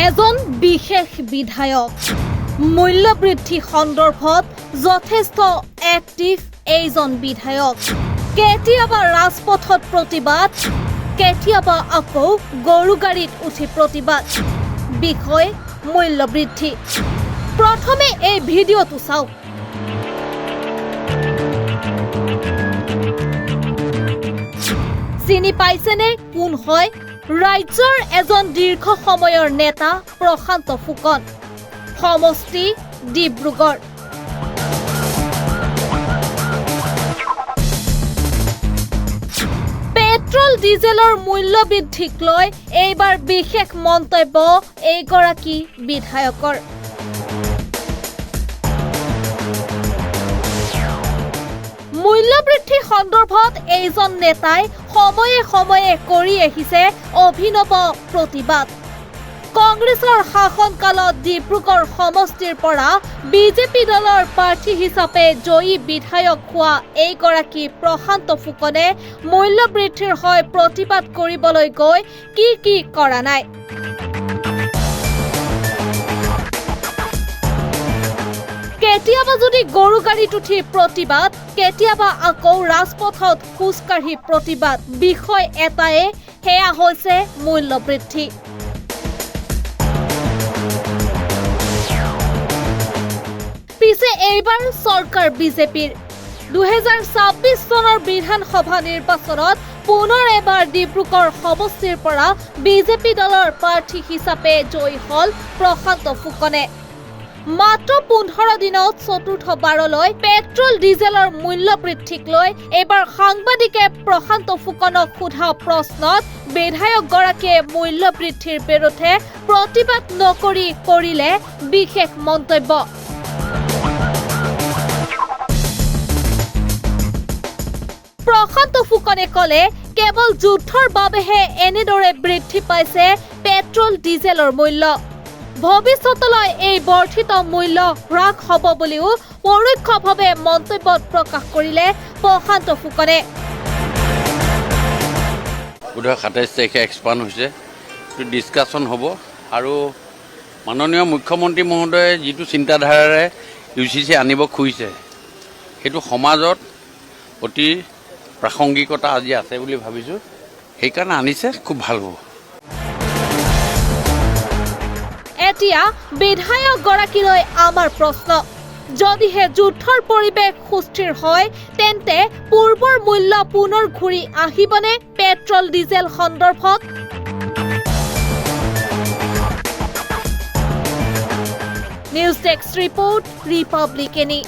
এজন বিশেষ বিধায়ক মূল্যবৃদ্ধি সন্দৰ্ভত যথেষ্ট এক্টিভ এইজন বিধায়ক কেতিয়াবা ৰাজপথত প্ৰতিবাদ কেতিয়াবা আকৌ গৰু গাড়ীত উঠি প্ৰতিবাদ বিষয় মূল্যবৃদ্ধি প্ৰথমে এই ভিডিঅ'টো চাওক চিনি পাইছেনে কোন হয় ৰাজ্যৰ এজন দীৰ্ঘ সময়ৰ নেতা প্ৰশান্ত ফুকন সমষ্টি ডিব্ৰুগড় পেট্ৰল ডিজেলৰ মূল্য বৃদ্ধিক লৈ এইবাৰ বিশেষ মন্তব্য এইগৰাকী বিধায়কৰ মূল্যবৃদ্ধি সন্দৰ্ভত এইজন নেতাই সময়ে সময়ে কৰি আহিছে অভিনৱ প্ৰতিবাদ কংগ্ৰেছৰ শাসনকালত ডিব্ৰুগড় সমষ্টিৰ পৰা বিজেপি দলৰ প্ৰাৰ্থী হিচাপে জয়ী বিধায়ক হোৱা এইগৰাকী প্ৰশান্ত ফুকনে মূল্যবৃদ্ধিৰ হৈ প্ৰতিবাদ কৰিবলৈ গৈ কি কৰা নাই কেতিয়াবা যদি গৰু গাড়ীত উঠি প্ৰতিবাদ কেতিয়াবা আকৌ ৰাজপথত খোজকাঢ়ি প্ৰতিবাদ বিষয় এটাই সেয়া হৈছে মূল্যবৃদ্ধি পিছে এইবাৰ চৰকাৰ বিজেপিৰ 2026 চনৰ বিধানসভা নিৰ্বাচনত পুনৰ এবাৰ ডিব্ৰুগড় সমষ্টিৰ পৰা বিজেপি দলৰ প্ৰাৰ্থী হিচাপে জয়ী হল প্ৰশান্ত ফুকনে মাত্ৰ 15 দিনত চতুৰ্থবাৰলৈ পেট্ৰল ডিজেলৰ মূল্য বৃদ্ধিক লৈ এবাৰ সাংবাদিকে প্ৰশান্ত ফুকনক সোধা প্ৰশ্নত বিধায়কগৰাকীয়ে মূল্য বৃদ্ধিৰ বিৰুদ্ধে প্ৰতিবাদ নকৰি কৰিলে বিশেষ মন্তব্য প্ৰশান্ত ফুকনে ক'লে কেৱল যুদ্ধৰ বাবেহে এনেদৰে বৃদ্ধি পাইছে পেট্ৰল ডিজেলৰ মূল্য ভৱিষ্যতলৈ এই বৰ্ধিত মূল্য হ্ৰাস হ'ব বুলিও পৰোক্ষভাৱে মন্তব্যত প্ৰকাশ কৰিলে প্ৰশান্ত ফুকনে 27 তাৰিখে এক্সপাণ্ড হৈছে এইটো ডিছকাশ্যন হ'ব আৰু মাননীয় মুখ্যমন্ত্ৰী মহোদয়ে যিটো চিন্তাধাৰাৰে UCC আনিব খুজিছে সেইটো সমাজত অতি প্ৰাসংগিকতা আজি আছে বুলি ভাবিছোঁ সেইকাৰণে আনিছে খুব ভাল হ'ব এতিয়া বিধায়কগৰাকীলৈ আমাৰ প্ৰশ্ন যদিহে যুদ্ধৰ পৰিৱেশ সুস্থিৰ হয় তেন্তে পূৰ্বৰ মূল্য পুনৰ ঘূৰি আহিবনে পেট্ৰল ডিজেল সন্দৰ্ভত নিউজ ডেস্ক ৰিপৰ্ট ৰিপাব্লিকানী